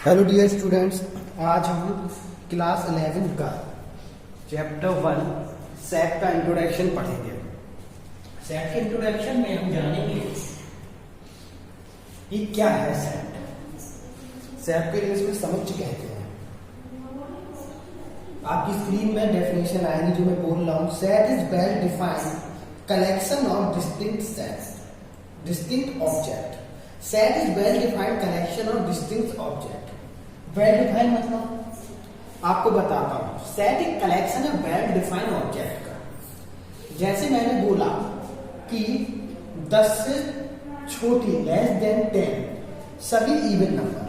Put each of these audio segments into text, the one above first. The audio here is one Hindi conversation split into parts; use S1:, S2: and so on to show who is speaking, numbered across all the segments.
S1: हेलो डियर स्टूडेंट्स, आज हम क्लास 11 का चैप्टर 1 सेट का इंट्रोडक्शन पढ़ेंगे। सेट के इंट्रोडक्शन में हम जानेंगे कि क्या है सेट। सेट को इंग्लिश में समुच्चय कहते हैं। आपकी स्क्रीन में डेफिनेशन आएगी जो मैं बोल रहा हूं। Set is well defined collection of distinct sets, distinct object. Set is well defined collection of distinct object. Well defined मतलब आपको बताता हूं, सेट एक कलेक्शन है वेल डिफाइंड ऑब्जेक्ट का। जैसे मैंने बोला कि 10 से छोटी लेस देन 10 सभी इवन नंबर,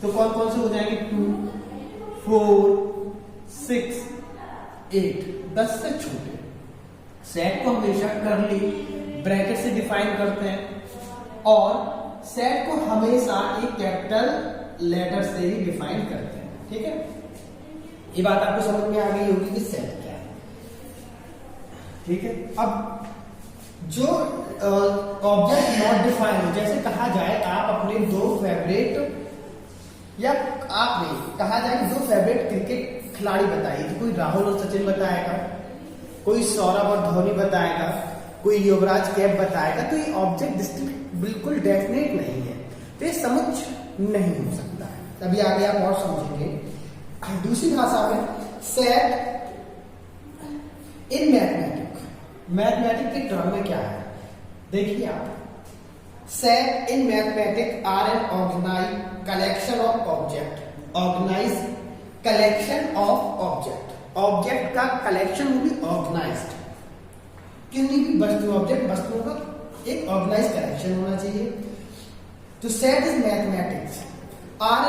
S1: तो कौन कौन से हो जाएंगे? 2, 4, 6, 8, 10 से छोटे। सेट को हमेशा कर्ली ब्रैकेट से डिफाइन करते हैं और सेट को हमेशा एक कैपिटल लेटर से ही डिफाइन करते हैं। ठीक है, ये बात आपको समझ में आ गई होगी कि सेट क्या है। ठीक है, अब जो ऑब्जेक्ट नॉट डिफाइंड हो, जैसे कहा जाए आप अपने दो फेवरेट, या आपने कहा जाए दो फेवरेट क्रिकेट खिलाड़ी बताइए, तो कोई राहुल और सचिन बताएगा, कोई सौरभ और धोनी बताएगा, कोई युवराज कैप बताएगा, तो ये ऑब्जेक्ट डिस्टिंक्ट बिल्कुल डेफिनेट नहीं है, तो ये समुच्चय नहीं हो सकता है। तभी आगे आप और समझेंगे। दूसरी भाषा में सेट इन मैथमेटिक के टर्म में क्या है देखिए आप। Set in mathematic are an organize collection of object. Organize collection of object. Object का कलेक्शन होगी ऑर्गेनाइज्ड। किसी भी वस्तु, ऑब्जेक्ट वस्तुओं का एक ऑर्गेनाइज कलेक्शन होना चाहिए। तो set is mathematics are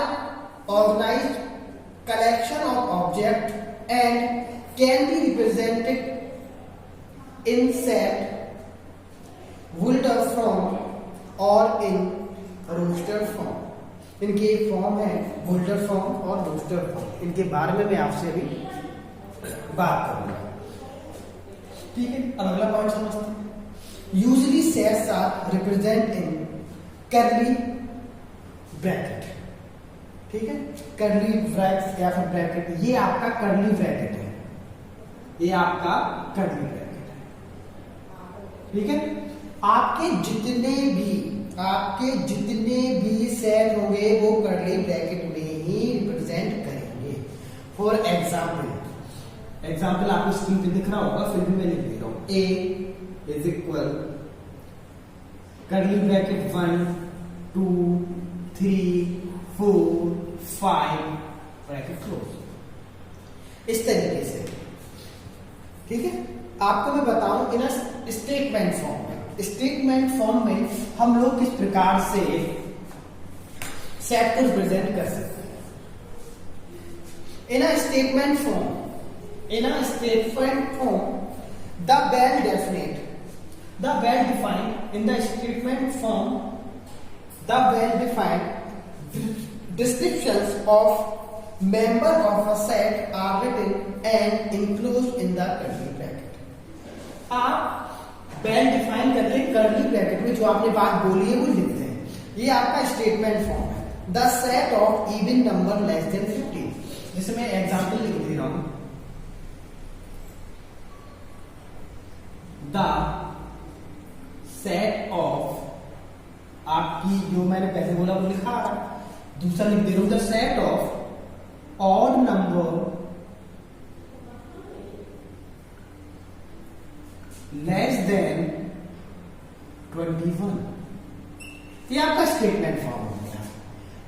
S1: organized collection of object and can be represented in set, Wheeler form or in roster form। इनके एक फॉर्म है वुल्टर फॉर्म और रोस्टर फॉर्म। इनके बारे में मैं आपसे अभी बात करूंगा। ठीक है, अब अगला पॉइंट समझते हैं। Usually sets are represent in curly bracket. ठीक है, कर्ली ब्रैकेट या फिर ब्रैकेट, ये आपका कर्ली ब्रैकेट है, ये आपका कर्ली ब्रैकेट है। ठीक है, आपके जितने भी सेट होंगे वो कर्ली ब्रैकेट में ही रिप्रेजेंट करेंगे। फॉर एग्जाम्पल आपको स्क्रीन पे दिख रहा होगा, फिर भी मैं लिख दे रहा हूं। A is equal curly bracket 1, 2, 3, 4, 5 bracket close, इस तरीके से। ठीक है, आपको मैं बताऊं इन स्टेटमेंट फॉर्म में। स्टेटमेंट फॉर्म में हम लोग किस प्रकार से सेट को रिप्रेजेंट कर सकते हैं। In a statement form the well defined in the statement form the well-defined descriptions of member of a set are written and enclosed in the curly bracket। आप well define करके curly bracket में जो आपने बात बोली है वो लिखते हैं। ये आपका स्टेटमेंट फॉर्म है। The set of even number less than 50। जैसे मैं एग्जाम्पल लिख दे रहा हूं, the set of, आपकी जो मैंने पहले बोला वो लिखा, दूसरा लिख दे रहा हूं, the set of odd number less then 21। ये आपका स्टेटमेंट फॉर्म हो गया।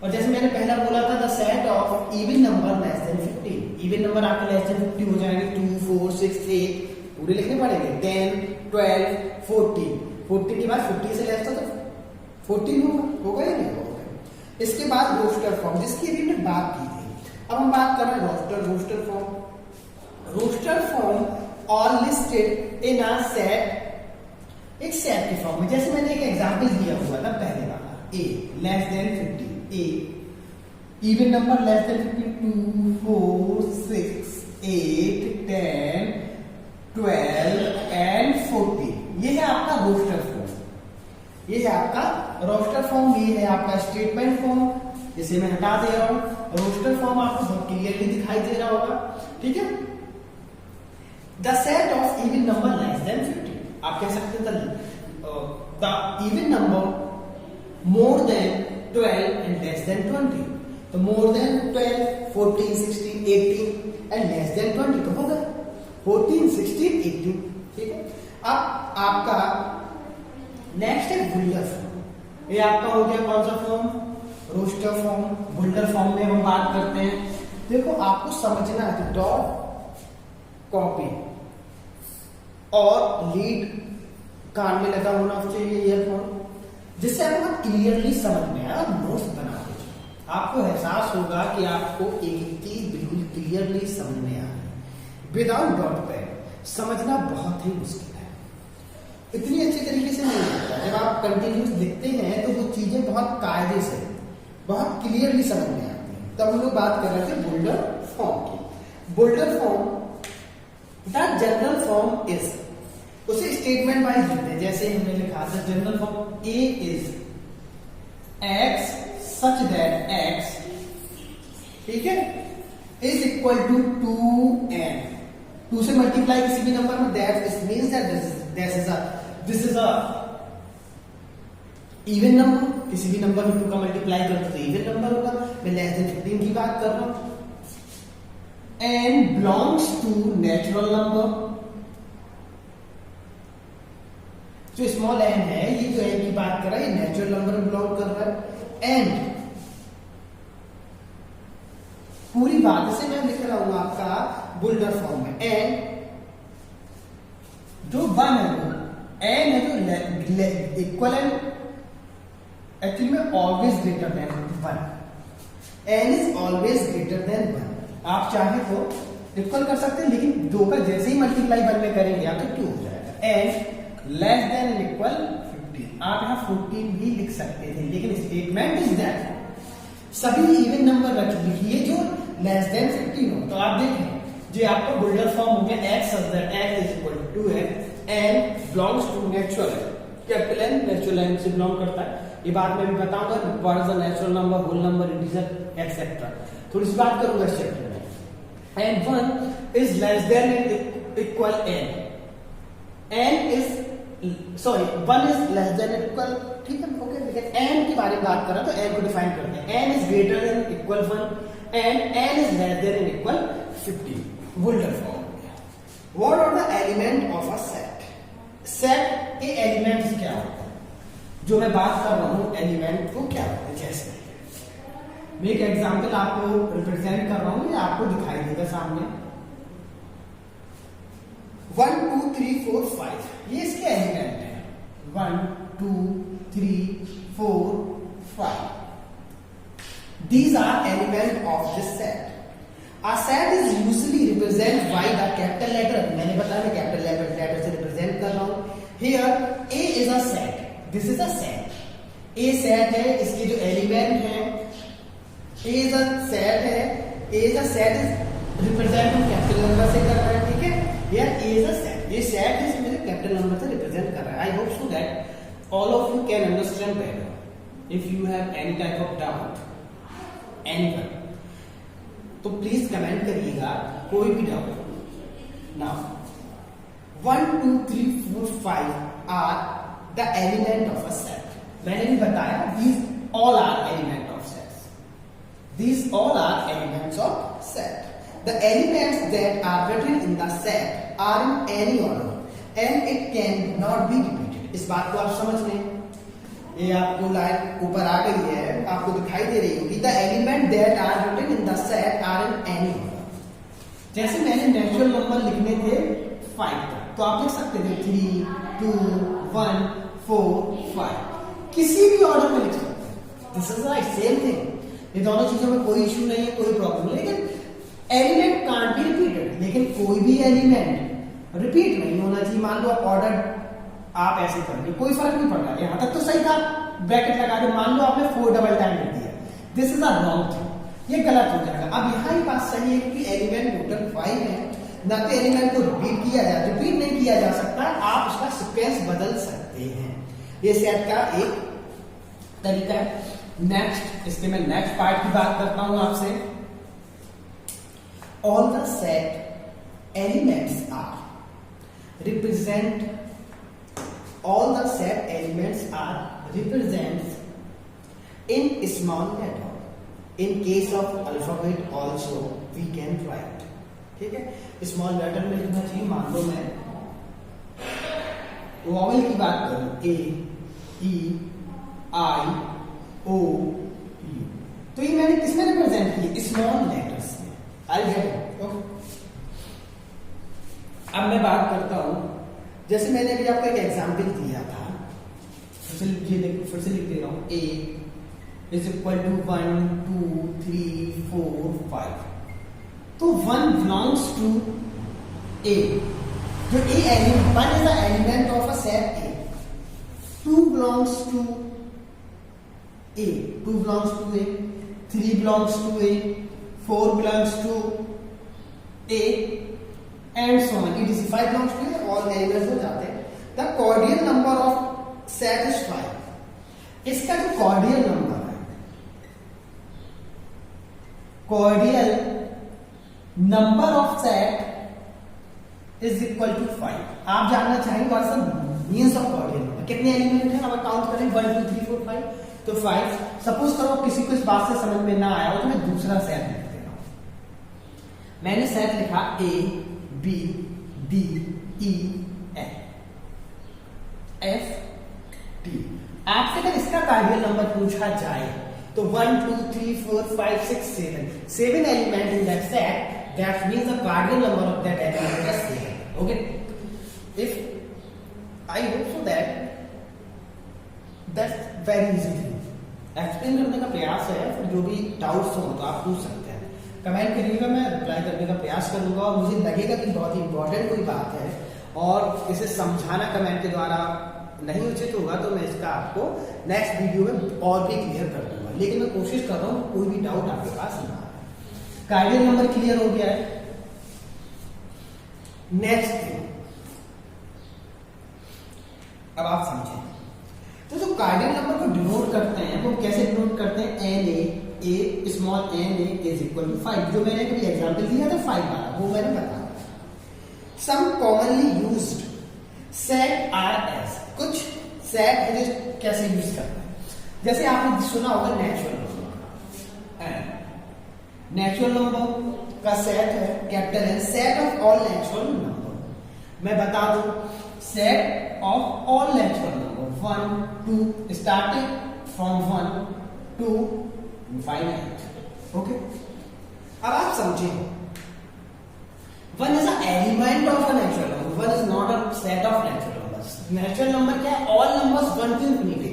S1: और जैसे मैंने पहला बोला था, the set of even number less than 50। Even number आपके लेस देन 50 हो जाएंगे। 2, 4, 6, 8 पूरे लिखने पड़ेंगे। 10, 12, 14। 14 के बाद 50 से लेस था तो 14 होगा या नहीं होगा। इसके बाद रोस्टर फॉर्म, जिसकी अभी हमने बात की थी। अब हम बात कर रहे हैं roster form. Roster form all listed in a set, एक सेट के फॉर्म में। जैसे मैंने एक एग्जांपल दिया हुआ था पहले वाला, A less than 50, A even number less than 50, 2, 4, 6, 8, 10, 12 and 14। ये है आपका रोस्टर फॉर्म। ये है आपका रोस्टर फॉर्म, ये है आपका स्टेटमेंट फॉर्म, जिसे मैं हटा दे रहा हूं। रोस्टर फॉर्म आपको बहुत क्लियरली दिखाई दे रहा होगा, ठीक है। The set of even number less than 50, आप कह सकते हैं the even number more than 12 and less than 20। तो more than 12, 14, 16, 18 and less than 20 तो होगा 14, 16, 18, ठीक है। अब आपका नेक्स्ट है बुल्डर फॉर्म। ये आपका हो गया कौन सा form? Roster form. Builder form में हम बात करते हैं। देखो आपको समझना है, डॉट, कॉपी और लीड कान में लगा होना चाहिए ईयरफोन, जिससे आपको क्लियरली समझ में आए और नोट्स बना दीजिए। आपको एहसास होगा कि आपको एक चीज बिल्कुल क्लियरली समझ में आ रही है। विदाउट डॉट पैड समझना बहुत ही मुश्किल है, इतनी अच्छी तरीके से नहीं होता। जब आप कंटिन्यूस लिखते हैं तो वो चीजें बहुत कायदे से, बहुत क्लियरली समझ में आती हैं। तब हम लोग बात कर रहे थे बुल्डर फॉर्म की। Builder form, the general form is, उसे स्टेटमेंट वाइज लिखते हैं। जैसे हमने लिखा था general form A is x such that x, ठीक है, इज इक्वल टू 2n। 2 से मल्टीप्लाई किसी भी नंबर में, that is means that this is a even number. किसी भी नंबर में 2 का मल्टीप्लाई करते तो इवन नंबर होगा। मैं लेस देन 15 की बात कर रहा हूं। And belongs to natural number. जो स्मॉल एन है, ये जो एन की बात कर रहा है, ये नेचुरल नंबर में बिलोंग कर रहा है। एंड पूरी बात से मैं लिख रहा हूं आपका बुल्डर फॉर्म में। एंड जो 1 है, वो एन है जो इक्वल एंड एक्चुअली में always greater than 1। N is always greater than 1। आप चाहे तो इक्वल कर सकते हैं, लेकिन 2 का जैसे ही मल्टीप्लाई 1 में करेंगे आप तो 2 हो जाएगा। And less than and equal 15। आप यहां 14 भी लिख सकते थे, लेकिन स्टेटमेंट इज दैट सभी इवन नंबर रख लिखिए जो लेस देन 15 हो। तो आप देखें, जो आपका बुल्डर फॉर्म हो गया x such that x is equal to 2n and belongs to natural n. Capital n natural n से बिलोंग करता है। ये बात मैं भी बताऊंगा, what is the natural number, whole number, integer etcetera, थोड़ी सी बात करूंगा इस चैप्टर में। And 1 is less than and equal n। n is sorry 1 is less than equal, ठीक है, ओके। लेकिन n की बारे में बात कर रहा, तो n को डिफाइन करते हैं। n is greater than equal 1 and n is less than and equal 50। Builder form. What are the element of a set? Set के एलिमेंट्स क्या होते हैं? जो मैं बात कर रहा हूं एलिमेंट को क्या होते हैं, जैसे मैं एक एग्जांपल आपको रिप्रेजेंट कर रहा हूं, ये आपको दिखाई देगा सामने। 1 2 3 4 5 ये इसके एलिमेंट है। 1 2 3 4 5 these are element of this set. A set is usually represented by the capital letter. मैंने बताया मैं कैपिटल लेटर से रिप्रेजेंट कर रहा हूं। Here A is a set. This is a set. A set है, इसके जो एलिमेंट हैं, A is a set है। A is a set is represent हम कैपिटल नंबर से कर रहे हैं, ठीक है। Here A is a set. ये सेट है, मुझे कैपिटल नंबर से रिप्रेजेंट कर रहा है। I hope so that all of you can understand better. If you have any type of doubt, anyone, तो प्लीज कमेंट करिएगा, कोई भी doubt. Now 1 2 3 4 5 are the element of a set. मैंने भी बताया these all are element of sets. These all are elements of set. The elements that are written in the set are in any order and it cannot be repeated. इस बात को आप समझ लें। ये आपको लाइन ऊपर आ गई है, आपको दिखाई दे रही होगी। The element that are written in the set are in any order. जैसे मैंने नेचुरल नंबर लिखने थे 5 तक, तो आप लिख सकते थे 3 2 1 4 5, किसी भी ऑर्डर में लिख सकते हैं। This is like same thing. ये दोनों चीजों में कोई इश्यू नहीं है, कोई प्रॉब्लम नहीं। लेकिन एलिमेंट कांट बी रिपीटेड, लेकिन कोई भी एलिमेंट रिपीट नहीं होना चाहिए। मान लो आप ऑर्डर आप ऐसे करेंगे, कोई फर्क नहीं पड़ रहा है, यहां तक तो सही था। ब्रैकेट लगा के मान लो आपने 4 डबल टाइम लिख दिया, this is a wrong thing, ये गलत हो जाएगा। अब यहाँ ही बात सही है कि एलिमेंट टोटल 5 है, ना तो एलिमेंट को रिपीट किया जाए, रिपीट नहीं किया जा सकता, आप उसका सीक्वेंस बदल सकते हैं। ये सेट का एक तरीका है। नेक्स्ट, इसके मैं नेक्स्ट पार्ट की बात करता हूं आपसे। All the set elements are represent, all the set elements are represented in small letter. In case of alphabet also we can write, ठीक है, स्मॉल लेटर में लिखना चाहिए। मान लो मैं वॉवेल की बात करूं, ए, ई, आई, ओ, यू, तो ये मैंने किसमें रिप्रेजेंट किए? स्मॉल लेटर्स में। I get okay. अब मैं बात करता हूं, जैसे मैंने अभी आपको एक एग्जाम्पल दिया था, फिर से लिख दे रहा हूं, ए इज इक्वल टू 1 2 3 4 5। तो 1 बिलोंग्स टू ए, जो A element, 1 is the element of a set A, 2 belongs to A, 2 belongs to A, 3 belongs to A, 4 belongs to A, and so on. It is 5 belongs to A, all elements हो जाते हैं। The cordial number of set is 5। इसका जो cordial number है, cordial number of set is equal to 5। आप जानना चाहेंगे what's the means of cordial number, कितने एलिमेंट हैं? अब काउंट करें 1 2 3 4 5, तो 5। सपोज करो किसी को इस बात से समझ में ना आया हो तो मैं दूसरा सेट लिख दे रहा हूं। मैंने सेट लिखा A B D E F T। आपसे अगर इसका कार्डियल नंबर पूछा जाए तो 1 2 3 4 5 6 7 element in that set, that means the cardinal number of that element is 7। Okay, if I hope so that's very easy thing. Explain करने का प्रयास है, फिर जो भी डाउट्स हो तो आप पूछ सकते हैं, कमेंट करिएगा, मैं रिप्लाई करने का प्रयास करूंगा। और मुझे लगेगा कि बहुत ही इंपॉर्टेंट कोई बात है और इसे समझाना कमेंट के द्वारा नहीं उचित होगा तो मैं इसका आपको नेक्स्ट वीडियो में और भी क्लियर कर दूंगा। लेकिन मैं कोशिश कर रहा हूं कोई भी डाउट आपके पास ना आए। कार्डियल नंबर क्लियर हो गया है। नेक्स्ट थिंग, अब आप समझें तो जो कार्डियल नंबर को डिनोट करते हैं वो कैसे डिनोट करते हैं? N a small n a is equal to 5। जो मैंने कभी एग्जांपल दिया था 5 वाला, वो मैंने बताया। Some commonly used set are as, कुछ सेट है जो कैसे यूज करते हैं, जैसे आपने सुना होगा नेचुरल नंबर। नेचुरल नंबर का सेट है capital n, set of all natural number. मैं बता दूं, set of all natural number 1 2 starting from 1 to infinite। Okay, अब आप समझिए, 1 is an element of a natural number, 1 is not a set of natural numbers। Natural number क्या है? All numbers 1 to infinity,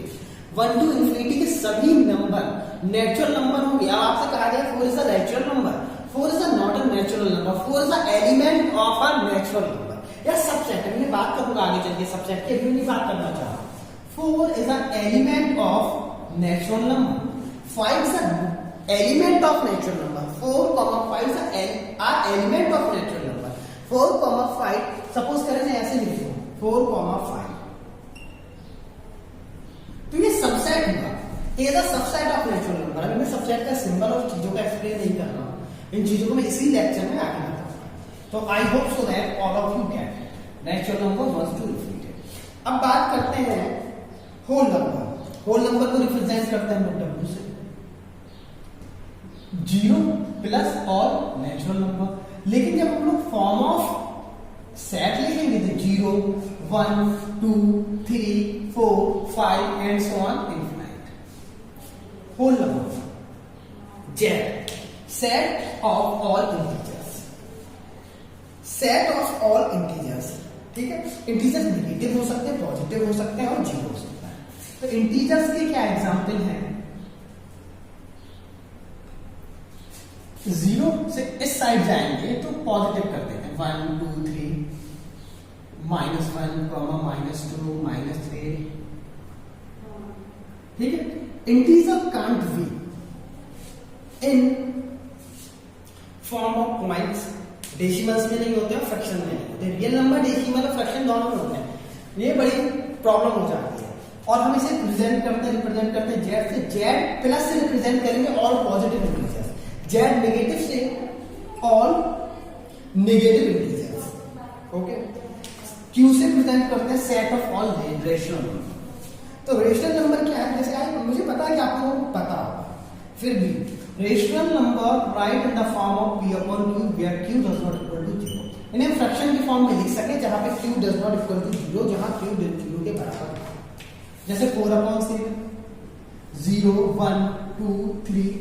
S1: 1 to infinity के सभी नंबर नेचुरल नंबर होंगे। अब आपसे कहा गया 4 is a natural number, 4 is a not a natural number, 4 is an element of a natural number या सबसेट। मैं बात करूंगा आगे चल के सबसेट की, अभी नहीं बात करना चाह रहा। 4 is an element of natural number, 5 is an element of natural number, 4, 5 are element of natural number, 4, 5 suppose करें मैं ऐसे लिख दूं 4, 5, तो ये सबसेट हुआ, ये the subset of natural number. अभी मैं सबसेट का सिंबल और चीजों का एक्सप्लेन नहीं कर रहा हूं, इन चीजों को मैं इसी लेक्चर में आगे बताऊंगा। तो आई hope so that all of you get natural number 1 to infinity। अब बात करते हैं होल नंबर। होल नंबर को रिप्रेजेंट करते हैं हम लोग W से, 0 प्लस और नेचुरल नंबर। लेकिन जब हम लोग फॉर्म ऑफ सेट लिखेंगे तो 0 1 2 3 4 5 and so on infinite. Whole number Z, set of all integers, set of all integers. ठीक है, इंटीजर्स नेगेटिव हो सकते हैं, पॉजिटिव हो सकते हैं और जीरो हो सकता है। तो इंटीजर्स के क्या एग्जांपल हैं? 0 से इस साइड जाएंगे तो पॉजिटिव कर देते हैं, 1 2 3 -1, -2 -3। ठीक है, integer can't be in form of points, decimals में नहीं होते हैं, फ्रैक्शन में नहीं होते। रियल नंबर डेसिमल और फ्रैक्शन दोनों में होते हैं, ये बड़ी प्रॉब्लम हो जाती है। और हम इसे रिप्रेजेंट करते हैं जेड से। जेड प्लस से रिप्रेजेंट करेंगे all positive integers, Z negative से all negative integers. Okay, Q से रिप्रेजेंट करते हैं set of all rational number. तो रेशनल नंबर क्या है, जैसे मुझे पता है कि आप लोगों को पता होगा, फिर भी rational number write in the form of p upon q where q does not equal to 0। इन्हें फ्रैक्शन की फॉर्म में लिख सके जहां पे q does not equal to 0, जहां q 0 के बराबर है। जैसे 4 अपॉन 6, 0, 1, 2, 3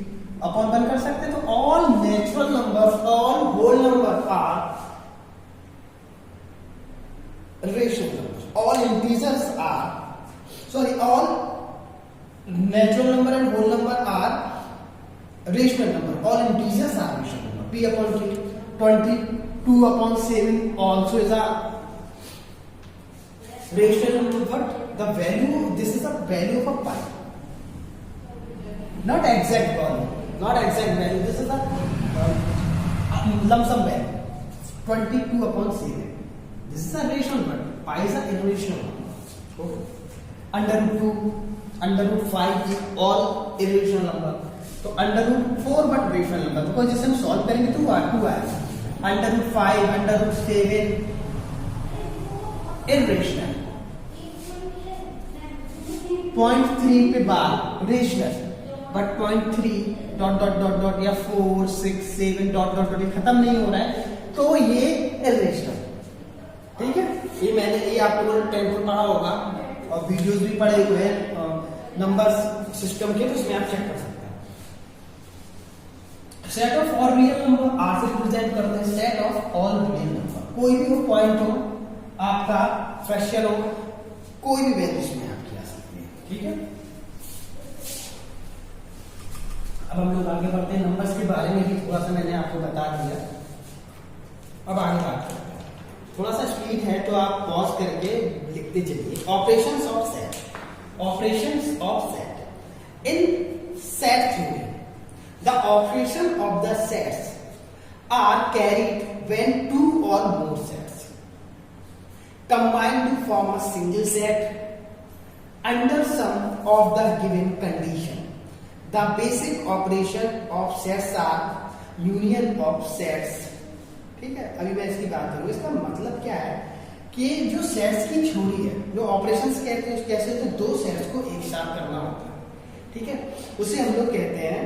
S1: अपॉन 1 कर सकते हैं। तो all natural number, all whole number are rational number, all integers are all natural number and whole number are rational number, all integers are rational number। p upon q, 22 upon 7 also is a rational number, but the value, this is the value of a pi, not exact value, not exact value, this is a lump sum value, 22 upon 7, this is a rational number, pi is a irrational number। okay, under root 2, under root 5 all irrational number. तो under root 4 but rational number, because जैसे हम सॉल्व करेंगे तो 2 आएगा। Under root 5, under root 7 irrational, 0.3 पे बाद rational, but 0.3 dot dot dot dot या 4, 6, 7 डॉट डॉट डॉट खत्म नहीं हो रहा है, तो ये इरेशनल। ठीक है, ये मैंने ये आप लोगों ने 10th में पढ़ा होगा और वीडियोस भी पढ़े हुए हैं नंबर्स सिस्टम के, तो इसमें आप चेक कर सकते हैं। Set of all real number are से रिप्रेजेंट करते हैं set of all real number. कोई भी हो, पॉइंट हो आपका, फ्रैक्शन हो, कोई भी वैल्यू इसमें आपकी आ सकती है। ठीक है, अब हम लोग आगे बढ़ते हैं। नंबर्स के बारे में भी थोड़ा सा मैंने आपको बता दिया, अब आगे बात करते हैं। थोड़ा सा स्पीड है तो आप पॉज करके लिखते चलिए। Operations of set, operations of set in set theory, the operation of the sets are carried when two or more sets combine to form a single set under some of the given condition. The basic operation of sets are union of sets. ठीक है, अभी मैं इसकी बात करूँ, इसका मतलब क्या है कि जो सेट्स की थ्योरी है, जो ऑपरेशंस कहते हैं, कैसे तो दो सेट्स को एक साथ करना होता है। ठीक है, उसे हम लोग कहते हैं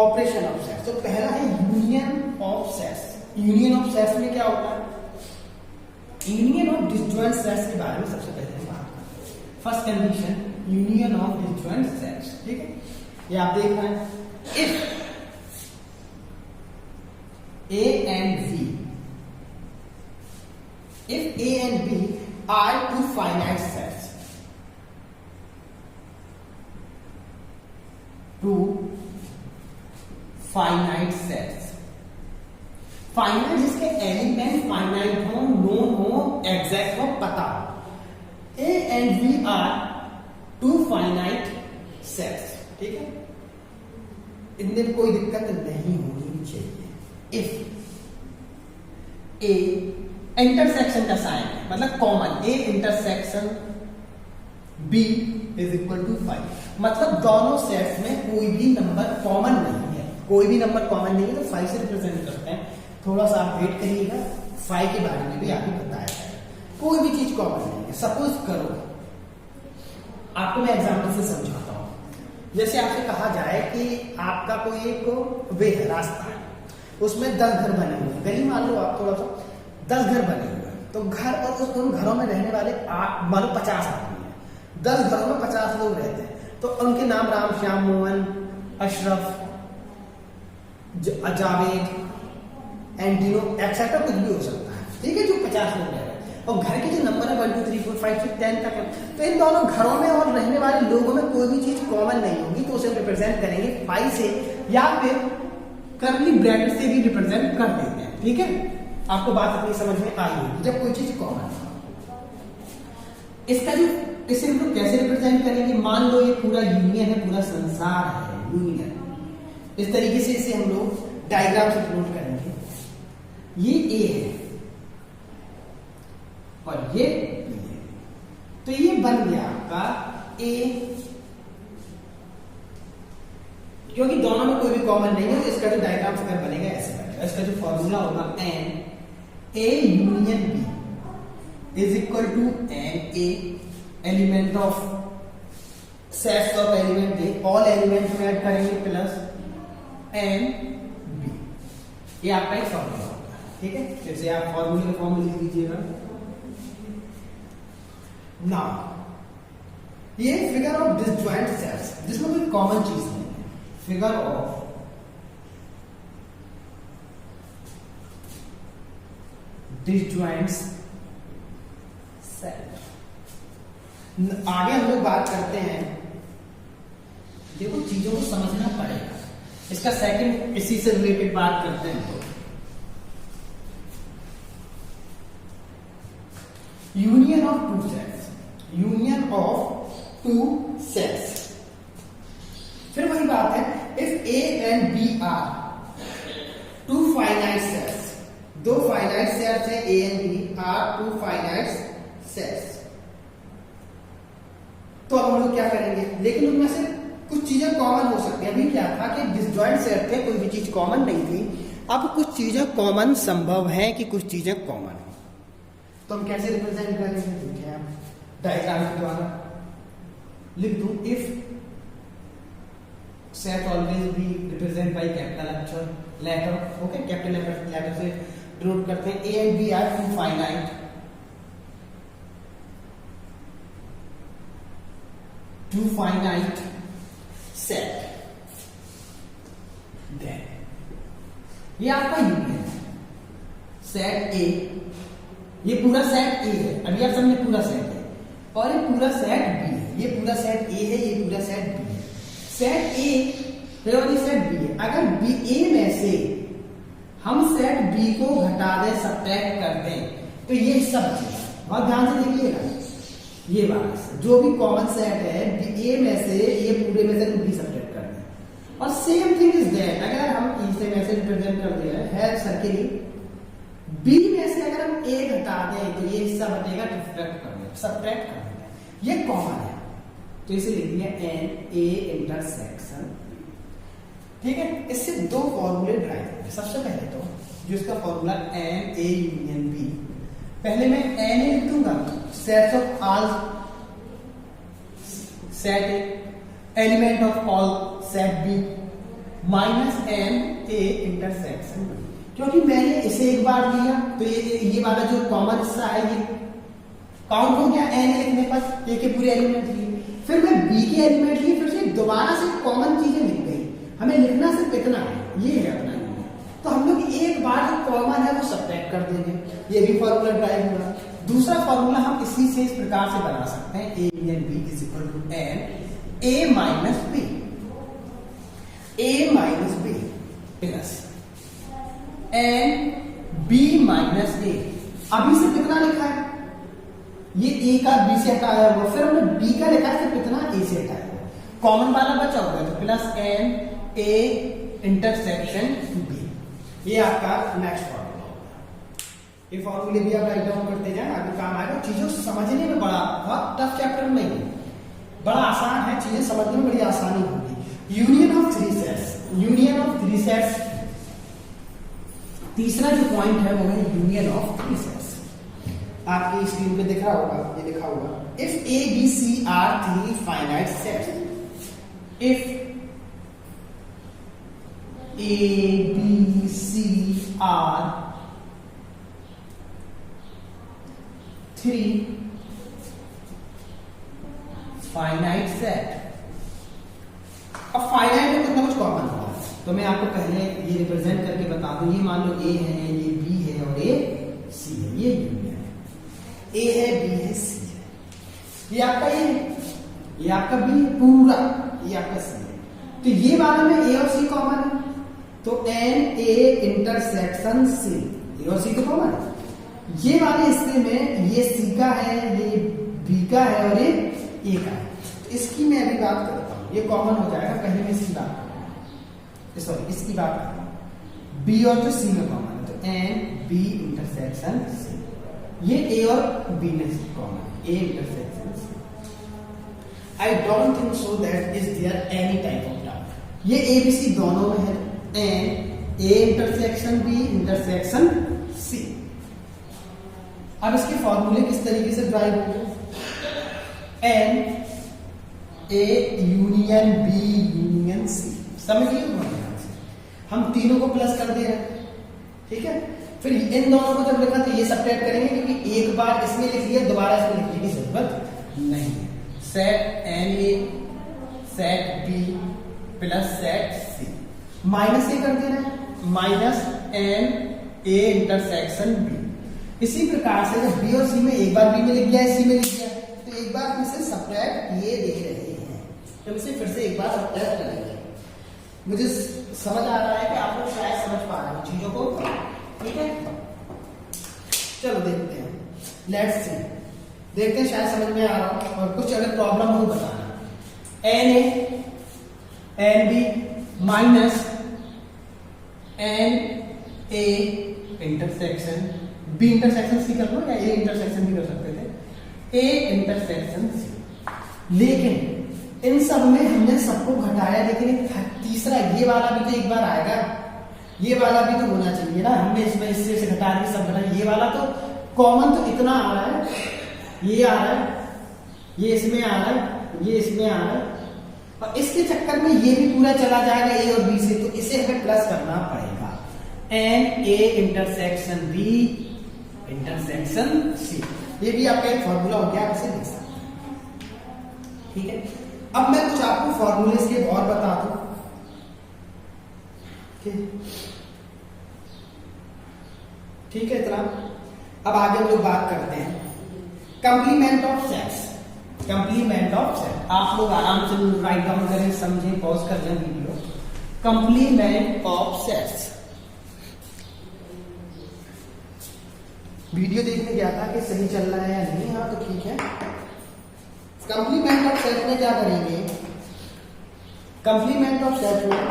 S1: ऑपरेशन ऑफ सेट्स। तो पहला है union of sets. Union of sets में क्या होता है, यूनियन ऑफ डिसजॉइंट सेट्स के बारे में सबसे पहले हम बात करते हैं। First condition, union of disjoint sets. ठीक है, ये आप देख रहे हैं, if A and B, if A and B are two finite sets, two finite sets, finite जिसके एलिमेंट फाइनाइट हो, नोन हो, एग्जैक्ट हो, पता हो। A and B are two finite sets। ठीक है, इनमें कोई दिक्कत नहीं होनी चाहिए। If A इंटरसेक्शन का साइन है, मतलब common, A intersection B is equal to 5, मतलब दोनों सेट्स में कोई भी नंबर कॉमन नहीं है, कोई भी नंबर कॉमन नहीं है, तो 5 से रिप्रेजेंट करते हैं। थोड़ा सा आप वेट करिएगा, 5 के बारे में भी आपको बताया जाएगा। कोई भी चीज कॉमन नहीं है। सपोज करो, आपको मैं एग्जाम्पल से समझाता हूं। जैसे आपसे कहा जाए कि आपका कोई एक वे है, रास्ता है, उसमें 10 घर बने हुए हैं, गली मान लो आप, थोड़ा सा 10 घर बने हुए हैं। तो घर और उन घरों में रहने वाले मान लो 50 आदमी हैं, 10 घरों में 50 लोग रहते हैं। तो उनके नाम राम, श्याम, मोहन, अशरफ, जावेद, एंटीनो, एक्सेट्रा कुछ भी हो सकता है। ठीक है, जो 50 लोग रह रहे हैं, और घर के जो नंबर है 1 2 3 4 5 6 10 तक है, तो इन दोनों घरों में और रहने वाले लोगों में कोई भी चीज कॉमन नहीं होगी, तो उसे रिप्रेजेंट करेंगे 5 से, या फिर करली ब्रैकेट से भी रिप्रेजेंट कर देते हैं। ठीक है, आपको बात अपनी समझ में आई होगी जब कोई चीज कॉमन है। इसका जो इसे हम लोग कैसे रिप्रेजेंट करेंगे, मान लो ये पूरा यूनियन है, पूरा संसार है यूनियन, इस तरीके से इसे हम लोग डायग्राम से प्लॉट करेंगे। ये ए है और ये बी है, तो ये बन गया आपका आपका ए, क्योंकि दोनों में कोई भी कॉमन नहीं है तो इसका जो डायग्राम फिगर बनेगा ऐसे बनेगा। इसका जो फॉर्मूला होगा n a union B is equal to n a element of sets of element a, all element में ऐड करेंगे प्लस एन बी। ये आपका एक फॉर्मूला होगा, ठीक है। फिर से आप फॉर्मूले का फॉर्मूला लिख दीजिएगा। नाउ ये फिगर ऑफ डिसजॉइंट सेट्स जिसमें कोई कॉमन चीज नहीं है, फिगर ऑफ डिसजॉइंट सेट। आगे हम लोग बात करते हैं, देखो चीजों को समझना पड़ेगा। इसका सेकंड इसी से रिलेटेड बात करते हैं तो union of two sets, union of two sets. फिर वही बात है, if a and b are two finite sets, दो फाइनाइट सेट्स है a and b are two finite sets, तो अब हम लोग क्या करेंगे, लेकिन उनमें से कुछ चीजें कॉमन हो सकती हैं। अभी क्या था कि डिसजॉइंट सेट थे, कोई भी चीज कॉमन नहीं थी। अब कुछ चीजें कॉमन संभव है कि कुछ चीजें कॉमन हो, तो हम कैसे रिप्रेजेंट करेंगे, देखिए आप डायग्राम के द्वारा लिख दूं, if set always be represent by capital letter, okay, capital letter से डिनोट करते हैं। A and b are two finite, two finite set, then ये आपका यूनियन है। सेट ए, ये पूरा सेट ए है, अभी आप समझे पूरा सेट है, और ये पूरा सेट बी है, ये पूरा सेट ए है, ये पूरा सेट बी है। सेट ए है और ये सेट बी है। अगर बी ए में से हम सेट बी को घटा दें, सब्ट्रैक्ट कर दें, तो ये सब चीज बहुत ध्यान से देखिएगा। ये बात जो भी कॉमन सेट है ए में से, ये पूरे में से बी सब्ट्रैक्ट कर दें, और सेम थिंग इज दैट अगर हम ई से में से रिप्रेजेंट कर दे रहे हैं सर्किल, बी में से अगर हम ए घटा दें तो ये हिस्सा बनेगा सब्ट्रैक्ट कर देंगे, ये कॉमन है, तो इसे लिख दिया एन ए इंटरसेक्शन, ठीक है। इससे दो फॉर्मूले ड्राइव होंगे। सबसे पहले तो जो इसका formula n a union b, पहले मैं एन ए लिख दूंगा, sets of all set element of all set b, minus n a intersection, क्योंकि मैंने इसे एक बार लिया तो ये वाला जो कॉमन हिस्सा है ये काउंट हो गया एन लिखने पर, ए के पूरे एलिमेंट लिए। फिर मैं बी के एलिमेंट लिए, फिर से दोबारा से कॉमन चीजें लिख गई। हमें लिखना सिर्फ इतना है, ये है अपना यूनियन। तो हम लोग एक बार जो कॉमन है वो सब्ट्रैक्ट कर देंगे, ये भी फॉर्मूला ड्राइव होगा। दूसरा फॉर्मूला हम इसी से इस प्रकार से बना सकते हैं, A union B is equal to n A minus B, A minus B plus n B minus A. अभी से कितना लिखा है, ये ए का बी से हटाया हुआ, फिर हमने बी का लिखा है सिर्फ कितना ए से हटाया हुआ, कॉमन वाला बचा हुआ है, तो plus n a intersection b. ये आपका नेक्स्ट फॉर्मूला होगा। ये फॉर्मूले भी आप राइट डाउन करते जाए, आगे काम आएगा। चीजों समझने में बड़ा बहुत टफ चैप्टर नहीं है, बड़ा आसान है, चीजें समझने में बड़ी आसानी होगी। Union of three sets, union of three sets, तीसरा जो पॉइंट है वो है यूनियन ऑफ थ्री सेट्स। आपकी स्क्रीन पे दिख रहा होगा, ये लिखा होगा, if a b c are three finite sets, if a b c are three finite set. अब फाइनाइट में कुछ ना कुछ कॉमन होगा, तो मैं आपको पहले ये रिप्रेजेंट करके बता दूं। ये मान लो ए है, ये बी है और ये सी है, ये यूनियन है। ए है, बी है, सी है, ये आपका ए है, ये आपका बी है पूरा, ये आपका सी है। तो ये वाला में ए और सी कॉमन है, तो एन ए इंटरसेक्शन सी, ए और सी तो कॉमन है। ये वाले हिस्से में ये सी का है, ये बी का है और ये ए का है। तो इसकी मैं अभी बात करता हूं, ये कॉमन हो जाएगा, कहीं में इसकी बात सॉरी इसकी बात करता हूं, बी और जो सी में कॉमन है, तो एन बी इंटरसेक्शन सी, ये ए और बी में कॉमन है, a intersection c. I don't think so that is there any type of doubt. ये ABC दोनों में है, and A intersection B intersection C। अब इसके फॉर्मूले किस तरीके से ड्राइव होंगे? N A union B union C। समझिए हम तीनों को प्लस कर दे रहे हैं, ठीक है। फिर इन दोनों को जब लिखा तो ये सब्ट्रैक्ट करेंगे, क्योंकि एक बार इसमें लिख लिया, दोबारा इसमें लिखने की जरूरत नहीं है। Set NA set B plus set C, minus A कर देना है, माइनस NA इंटरसेक्शन B। इसी प्रकार से जब B और C में एक बार B में लिख गया, C में लिख गया, तो एक बार फिर से सब्ट्रैक्ट ये दे रहे हैं, तो इसे फिर से एक बार सब्ट्रैक्ट करेंगे। मुझे समझ आ रहा है कि आप लोग शायद समझ पा रहे हैं चीजों को, ठीक है। चलो देखते हैं, लेट्स सी, देखते हैं शायद समझ में आ रहा हो, और कुछ अगर प्रॉब्लम हो बताना। NA NB minus NA intersection B intersection C कर लो, या A इंटरसेक्शन भी कर सकते थे, A इंटरसेक्शन C। लेकिन इन सब में हमने सबको घटाया, लेकिन तीसरा ये वाला भी तो एक बार आएगा, ये वाला भी तो होना चाहिए ना। हमने इसमें इससे से घटा के सब घटाया, ये वाला तो कॉमन तो इतना आ रहा है, ये आ रहा है, ये इसमें आ रहा है, ये इसमें आ रहा है, और इसके चक्कर में ये भी पूरा चला जाएगा A और B से, तो इसे हमें प्लस करना पड़ेगा। NA intersection B intersection C, ये भी आपका एक फॉर्मूला हो गया, आप इसे लिख सकते हैं, ठीक है। अब मैं कुछ आपको फॉर्मूले के और बता दूं, ठीक है इतना। अब आगे हम लोग बात करते हैं complement of sets. Complement of set आप लोग आराम से राइट डाउन करें, समझें, पॉज कर दें video. Complement of sets, video देखने गया था कि सही चल रहा है या नहीं, हाँ तो ठीक है। कंप्लीमेंट ऑफ सेट में क्या करेंगे? कंप्लीमेंट ऑफ सेट में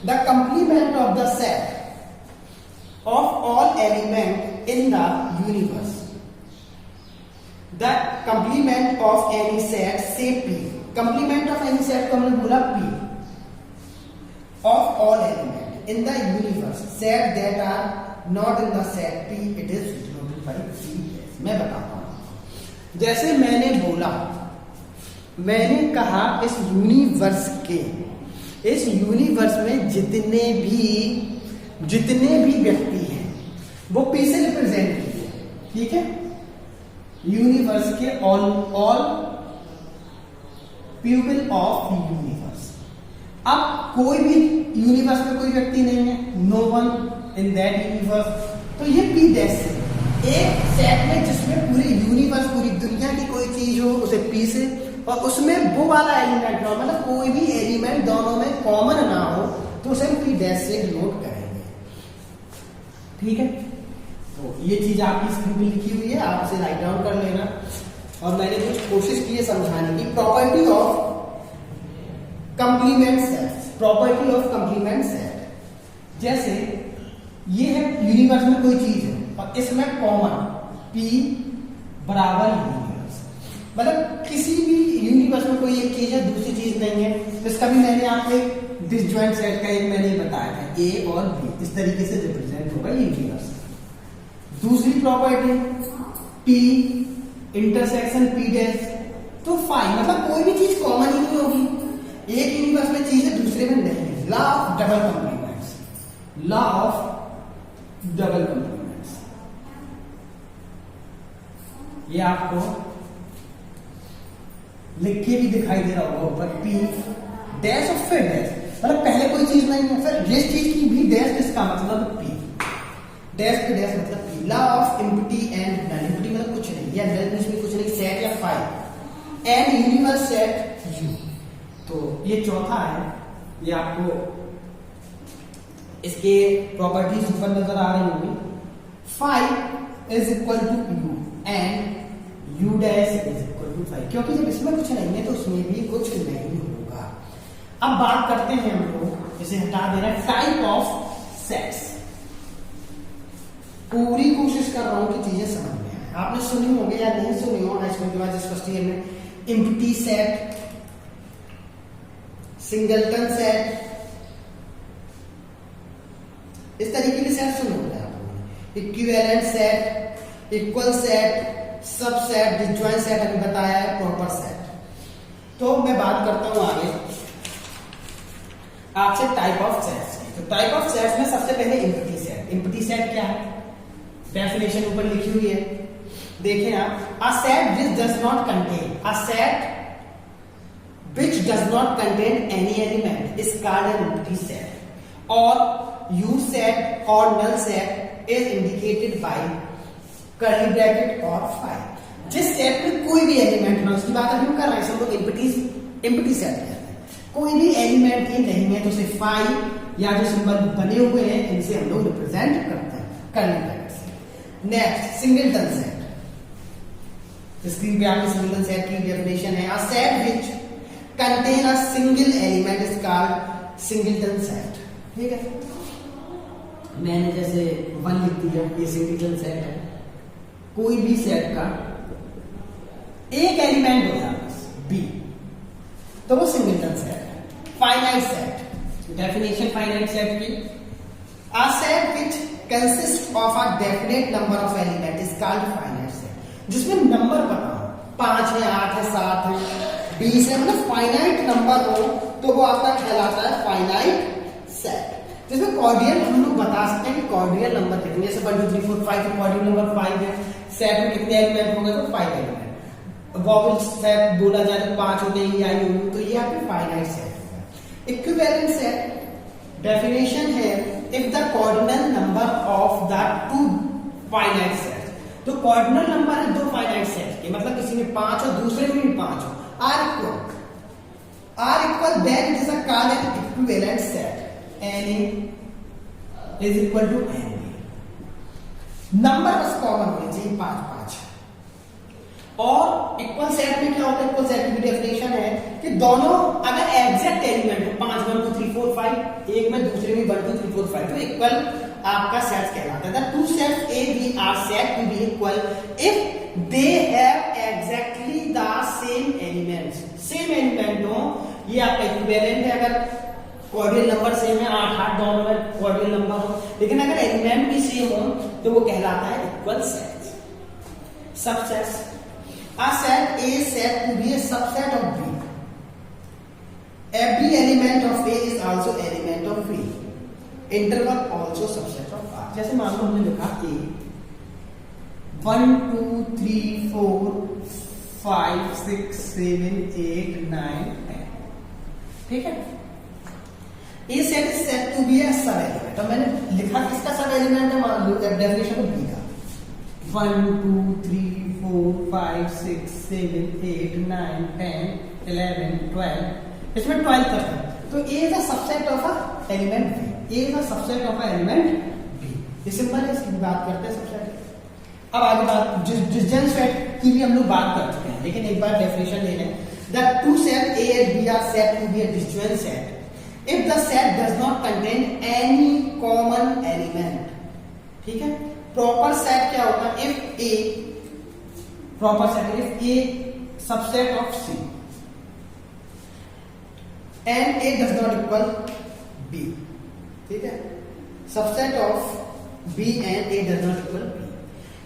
S1: the complement of the set of all element in the universe, the complement of any set से P, complement of any set को हमने बोला P, of all element in the universe set that are not in the set P, it is denoted by P। मैं बताता हूं, जैसे मैंने बोला, मैंने कहा इस यूनिवर्स में जितने भी व्यक्ति हैं वो P से रिप्रेजेंट किए, ठीक है। यूनिवर्स के ऑल पीपल ऑफ यूनिवर्स। अब कोई भी यूनिवर्स में कोई व्यक्ति नहीं है, no one in that universe, तो ये P डैश से एक सेट में जिसमें पूरे यूनिवर्स, पूरी दुनिया की कोई चीज हो, उसे P से, और उसमें वो वाला एलिमेंट ना हो, मतलब कोई भी एलिमेंट दोनों में कॉमन ना हो, तो उसे हम P डैश से डिनोट करेंगे, ठीक है। तो ये चीज आपकी स्क्रीन पे लिखी हुई है, आप इसे राइट डाउन कर लेना। और मैंने कुछ कोशिश की है समझाने की। Property of complement set, property of complement set, जैसे ये है यूनिवर्स में कोई चीज है और इसमें कॉमन P बराबर यूनिवर्स, मतलब किसी भी यूनिवर्स में कोई एक चीज है, दूसरी चीज नहीं है। इसका भी मैंने आपको एक डिसजॉइंट सेट का एक मैंने बताया था, A और B इस तरीके से रिप्रेजेंट होगा ये यूनिवर्स। दूसरी property P intersection P dash, तो फाइन, मतलब कोई भी चीज कॉमन ही नहीं होगी। एक यूनिवर्स में चीज है, दूसरे में नहीं। Law of double complements, law of double complements, ये आपको लिख के भी दिखाई दे रहा होगा ऊपर, P डैश और फिर डैश, मतलब पहले कोई चीज नहीं है, फिर जिस चीज की भी डैश, इसका मतलब P डैश पे डैश मतलब P। Law of empty and null, empty मतलब कुछ नहीं, या नल में कुछ नहीं, सेट या five, and universe set U। तो ये चौथा है, ये आपको इसके प्रॉपर्टीज ऊपर नजर आ रही होंगी। Five is equal to U and U dash is equal to 5, क्योंकि जब इसमें कुछ नहीं है तो उसमें भी कुछ नहीं होगा। अब बात करते हैं हम लोग, इसे हटा दे रहे हैं, टाइप ऑफ सेट्स। पूरी कोशिश कर रहा हूं कि चीजें समझ में आए। आपने सुनी होगी या नहीं सुनी हो, हाई स्कूल के बाद फर्स्ट ईयर में एम्प्टी सेट, सिंगलटन सेट, इस तरीके के सेट सुने होंगे आप लोगों ने। Equivalent set, equal set, subset, disjoint set अभी बताया है, प्रॉपर सेट। तो मैं बात करता हूं आगे आपसे टाइप ऑफ सेट्स की। तो टाइप ऑफ सेट्स में सबसे पहले एम्प्टी सेट। एम्प्टी सेट क्या है? डेफिनेशन ऊपर लिखी हुई है, देखें आप। A set which does not contain, a set which does not contain any element is called an empty set, or use set or null set is indicated by curly bracket or phi। जिस सेट में कोई भी एलिमेंट ना, उसकी बात अभी हम कर रहे हैं, सब लोग एम्प्टी सेट कहते हैं। कोई भी एलिमेंट ही नहीं है तो उसे फाई या जो सिंबल बने हुए हैं इनसे हम लोग रिप्रेजेंट करते हैं कर्ली ब्रैकेट से। नेक्स्ट सिंगलटन सेट, स्क्रीन पे आपके सिंगलटन सेट की डेफिनेशन है। A set which contain a single element is called singleton set। ठीक है, मैंने जैसे 1 लिख दिया, ये सिंगलटन सेट है। कोई भी सेट का एक एलिमेंट हो जाए बस बी, तो वो सिंगलटन सेट है। Finite set, definition finite set की, a set which consists of a definite number of element is called finite set। जिसमें नंबर पता हो, 5 है, 8 है, 7 है, 20 है, मतलब फाइनाइट नंबर हो तो वो आपका कहलाता है फाइनाइट सेट। जिसमें कॉर्डियल हम लोग बता सकते हैं कि कॉर्डियल नंबर कितने, जैसे 1 2 3 4 5 तो कॉर्डियल नंबर 5 है। सेट में कितने एलिमेंट होंगे तो 5 एलिमेंट। वॉवल सेट बोला जाए तो 5 होते हैं, या यूनियन, तो ये आपके फाइनाइट सेट होगा। इक्विवेलेंट सेट डेफिनेशन है, if the cardinal number of the 2 finite set, तो कॉर्डिनल नंबर है 2 फाइनाइट सेट के, मतलब किसी में 5 हो दूसरे में भी 5 हो, are equal, then it is a called an equivalent set। Na is equal to Na। Number बस कॉमन होने चाहिए 5 5। और इक्वल सेट में क्या होता है? इक्वल सेट की डेफिनेशन है कि दोनों अगर एग्जैक्ट एलिमेंट हो, 5 1 2 3 4 5, एक में दूसरे में 1 2 3 4 5, तो इक्वल आपका सेट कहलाता है। The two sets A B are said to be equal if they have exactly the same elements। Same element हो, ये आपका इक्विवेलेंट है। अगर कॉर्डियल नंबर सेम है, 8 8 दोनों में कॉर्डियल नंबर हो, लेकिन अगर एलिमेंट भी सेम हो तो वो कहलाता है equal set. Subsets, a set A is said to be a subset of B। Every element of A is also element of B। Interval also subset of R। जैसे मान लो हमने लिखा A 1 2 3 4 5 6 7 8 9 10, ठीक है। A set is said to be a सब एलिमेंट। तो मैंने लिखा किसका सब एलिमेंट है, मान लो डेफिनेशन को B का 1 2 3 4 5 6 7 8 9 10 11 12, इसमें 12 तक है। तो A is a subset of a element B। A is a subset of a element B। ये सिंपल है, इसकी बात करते हैं सबसेट। अब आगे बात डिसजॉइंट सेट की भी हम लोग बात कर चुके हैं, लेकिन एक बार डेफिनेशन ले लें। The two sets A and B are said to be a disjoint set if the set does not contain any common element। ठीक है, प्रॉपर सेट क्या होगा? If A, proper set if A subset of C and A does not equal B। ठीक है, subset of B and A does not equal B।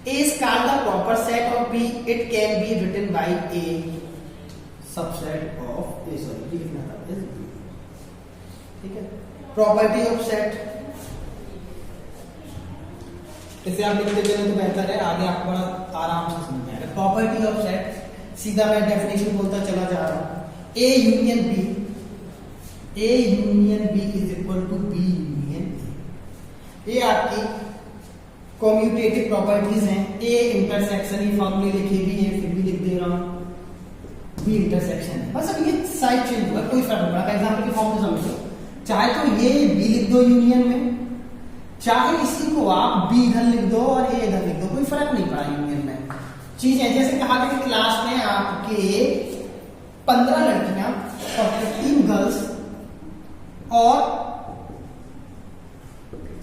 S1: A is called the proper set of B। It can be written by A subset of A, sorry लिखना था is B। ठीक है, प्रॉपर्टी ऑफ सेट, इसे आप लिखते चलें तो बेहतर है, आगे आपको बड़ा आराम से समझ में आएगा। प्रॉपर्टी ऑफ सेट सीधा मैं डेफिनेशन बोलता चला जा रहा हूं। A union B, A union B is equal to B union A। ये आपकी कॉम्यूटेटिव प्रॉपर्टीज हैं। A इंटरसेक्शन, ये फॉर्मूले लिखे भी हैं, फिर भी लिख दे रहा हूं, B इंटरसेक्शन है। बस अब ये साइड चेंज हुआ, कोई फर्क नहीं पड़ता। एग्जांपल के फॉर्म में समझो, चाहे तो ये B लिख दो यूनियन में, चाहे इसी को आप B इधर लिख दो और A इधर लिख दो, कोई फर्क नहीं पड़ा यूनियन में। चीज है जैसे कहा था कि क्लास में आपके 15 लड़कियां और 15 गर्ल्स और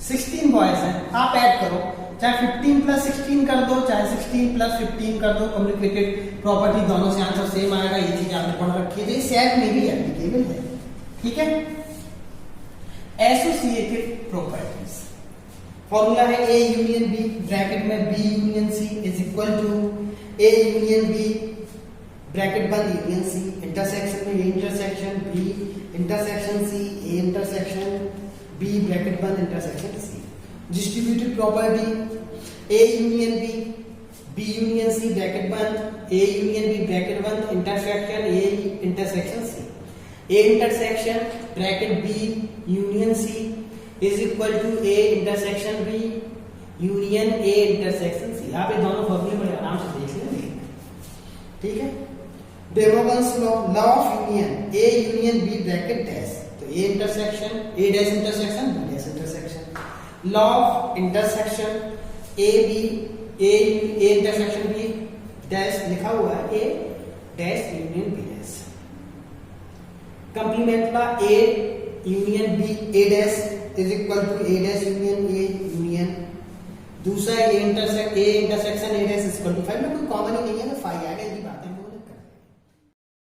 S1: 16 बॉयज हैं, आप ऐड करो, चाहे 15 प्लस 16 कर दो, चाहे 16 प्लस 15 कर दो, कम्युनिकेटेड प्रॉपर्टी दोनों से आंसर सेम आएगा। ये चीज आपने पढ़ रखी है, सेट में भी एप्लीकेबल है। ठीक है। एसोसिएटिव प्रॉपर्टीज फॉर्मूला है ए यूनियन बी ब्रैकेट में B union C is equal to A union B bracket बंद यूनियन सी इंटरसेक्शन में A intersection B intersection C A intersection B bracket बंद intersection C. Distributive property A union B union C bracket बंद ए यूनियन बी ब्रैकेट बंद intersection A intersection C A intersection bracket B union C is equal to A intersection B union A intersection सी। आप ये दोनों फॉर्मूले बड़े आराम से देख लेंगे, ठीक है। De Morgan's law of union A union B bracket dash, तो A intersection A dash intersection B dash intersection. Law of intersection A B A intersection B dash लिखा हुआ है A dash union B dash. Complement law A union B A dash is equal to A dash union A union. दूसरा A intersection A dash is equal to 5 में कोई कॉमन ही नहीं है तो 5 आ गया जी बात।